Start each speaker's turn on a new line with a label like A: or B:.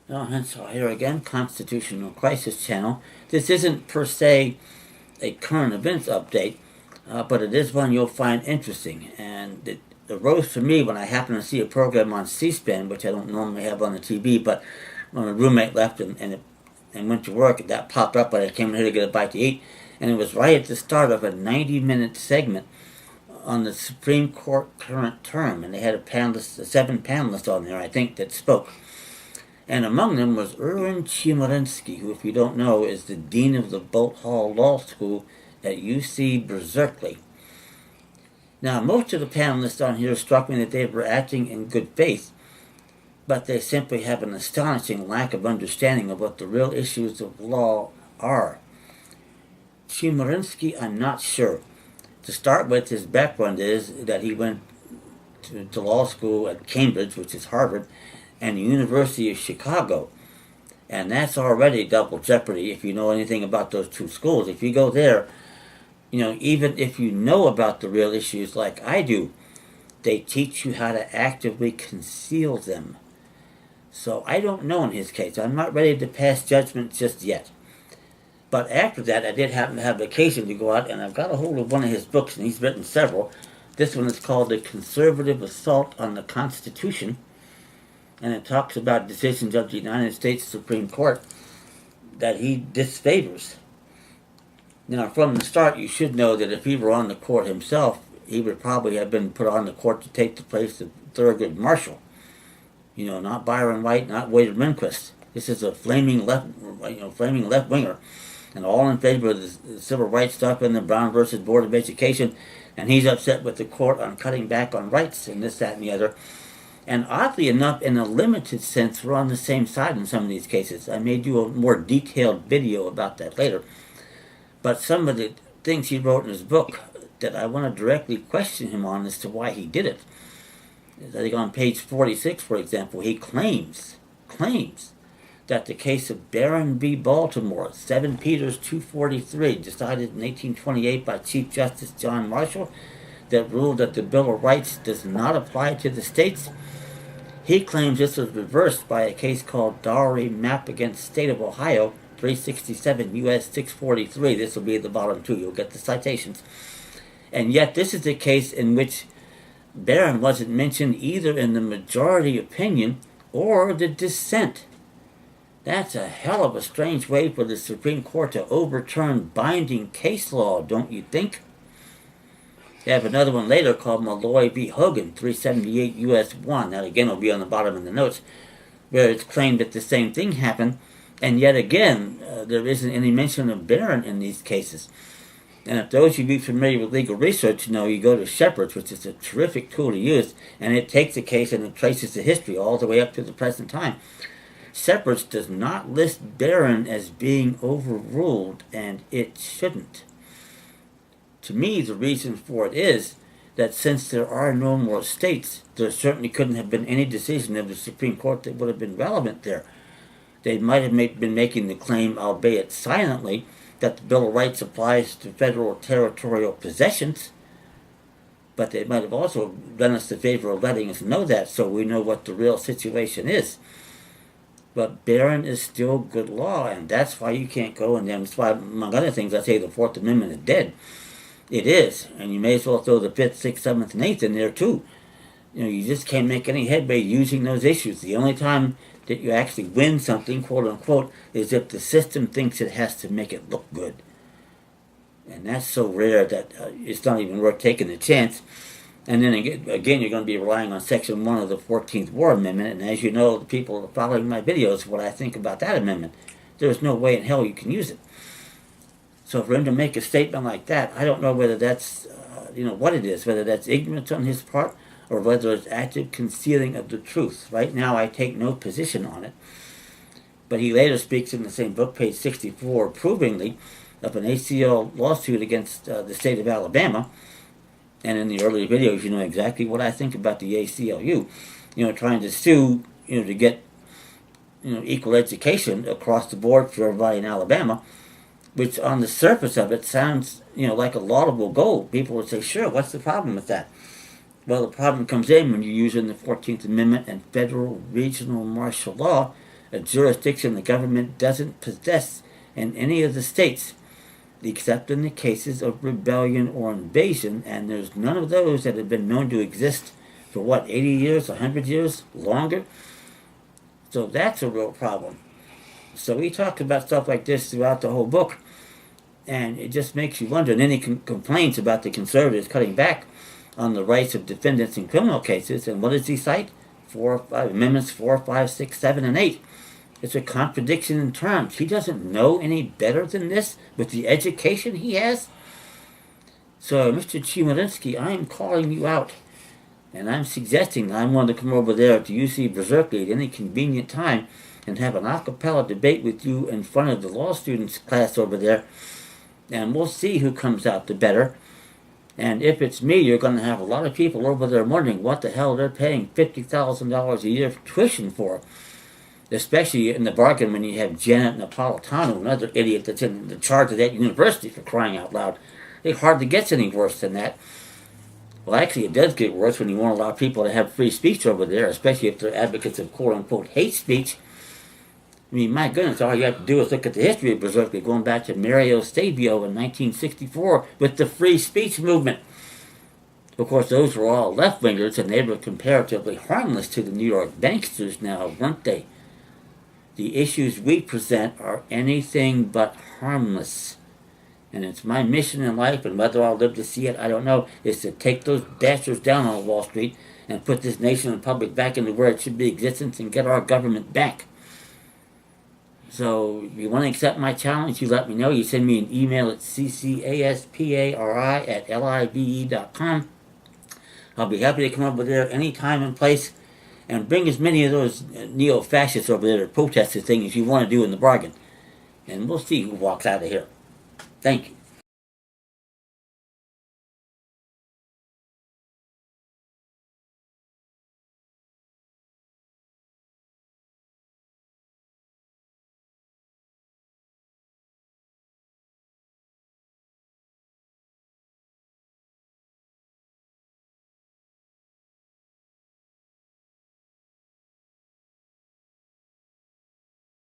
A: And so here again, Constitutional Crisis Channel. This isn't per se a current events update, but it is one you'll find interesting. And it arose for me when I happened to see a program on C-SPAN, which I don't normally have on the TV, but when my roommate left and went to work, that popped up when I came in here to get a bite to eat. And it was right at the start of a 90-minute segment on the Supreme Court current term. And they had seven panelists on there, I think, that spoke. And among them was Erwin Chemerinsky, who, if you don't know, is the dean of the Bolt Hall Law School at UC-Berkeley. Now, most of the panelists on here struck me that they were acting in good faith, but they simply have an astonishing lack of understanding of what the real issues of law are. Chemerinsky, I'm not sure. To start with, his background is that he went to law school at Cambridge, which is Harvard, and the University of Chicago. And that's already double jeopardy if you know anything about those two schools. If you go there, even if you know about the real issues like I do, they teach you how to actively conceal them. So I don't know in his case. I'm not ready to pass judgment just yet. But after that, I did happen to have occasion to go out, and I've got a hold of one of his books, and he's written several. This one is called The Conservative Assault on the Constitution, and it talks about decisions of the United States Supreme Court that he disfavors. Now, from the start, you should know that if he were on the court himself, he would probably have been put on the court to take the place of Thurgood Marshall. Not Byron White, not Wade Rehnquist. This is a flaming left winger, and all in favor of the civil rights stuff and the Brown versus Board of Education, and he's upset with the court on cutting back on rights and this, that, and the other. And oddly enough, in a limited sense, we're on the same side in some of these cases. I may do a more detailed video about that later. But some of the things he wrote in his book that I want to directly question him on as to why he did it. I think on page 46, for example, he claims that the case of Barron v. Baltimore, 7 Peters 243, decided in 1828 by Chief Justice John Marshall, that ruled that the Bill of Rights does not apply to the states. He claims this was reversed by a case called Dowry Mapp against State of Ohio, 367 U.S. 643. This will be at the bottom too. You'll get the citations. And yet this is a case in which Barron wasn't mentioned either in the majority opinion or the dissent. That's a hell of a strange way for the Supreme Court to overturn binding case law, don't you think? They have another one later called Malloy v. Hogan, 378 U.S. 1. That again will be on the bottom of the notes, where it's claimed that the same thing happened, and yet again, there isn't any mention of Barron in these cases. And if those of you familiar with legal research know, you go to Shepard's, which is a terrific tool to use, and it takes a case and it traces the history all the way up to the present time. Shepard's does not list Barron as being overruled, and it shouldn't. To me, the reason for it is that since there are no more states, there certainly couldn't have been any decision of the Supreme Court that would have been relevant there. They might have been making the claim, albeit silently, that the Bill of Rights applies to federal territorial possessions, but they might have also done us the favor of letting us know that so we know what the real situation is. But Barron is still good law, and that's why you can't go, and that's why, among other things, I say the Fourth Amendment is dead. It is, and you may as well throw the 5th, 6th, 7th, and 8th in there too. You just can't make any headway using those issues. The only time that you actually win something, quote unquote, is if the system thinks it has to make it look good. And that's so rare that it's not even worth taking the chance. And then again, you're going to be relying on Section 1 of the 14th War Amendment, and as you know, the people following my videos, what I think about that amendment, there's no way in hell you can use it. So for him to make a statement like that, I don't know whether that's, what it is, whether that's ignorance on his part or whether it's active concealing of the truth. Right now, I take no position on it. But he later speaks in the same book, page 64, approvingly of an ACL lawsuit against the state of Alabama. And in the earlier videos, you know exactly what I think about the ACLU. Trying to sue, to get, equal education across the board for everybody in Alabama, which on the surface of it sounds, like a laudable goal. People would say, sure, what's the problem with that? Well, the problem comes in when you're using the 14th Amendment and federal regional martial law a jurisdiction the government doesn't possess in any of the states, except in the cases of rebellion or invasion, and there's none of those that have been known to exist for what, 80 years, 100 years, longer? So that's a real problem. So he talks about stuff like this throughout the whole book, and it just makes you wonder. And then he complains about the conservatives cutting back on the rights of defendants in criminal cases, and what does he cite? Amendments 4, 5, 6, 7, and 8. It's a contradiction in terms. He doesn't know any better than this with the education he has. So, Mr. Chemerinsky, I am calling you out. And I'm suggesting I'm going to come over there to UC-Berkeley at any convenient time and have an a cappella debate with you in front of the law students class over there. And we'll see who comes out the better. And if it's me, you're going to have a lot of people over there wondering what the hell they're paying $50,000 a year for tuition for. Especially in the bargain when you have Janet Napolitano, another idiot that's in the charge of that university, for crying out loud. It hardly gets any worse than that. Well, actually, it does get worse when you won't allow people to have free speech over there, especially if they're advocates of quote-unquote hate speech. I mean, my goodness, all you have to do is look at the history of Berkeley, going back to Mario Stabio in 1964 with the free speech movement. Of course, those were all left-wingers, and they were comparatively harmless to the New York banksters now, weren't they? The issues we present are anything but harmless. And it's my mission in life, and whether I'll live to see it, I don't know, is to take those bastards down on Wall Street and put this nation and public back into where it should be existence and get our government back. So, if you want to accept my challenge, you let me know. You send me an email at ccaspari@live.com. I'll be happy to come over there any time and place and bring as many of those neo-fascists over there to protest the thing as you want to do in the bargain. And we'll see who walks out of here. Thank you.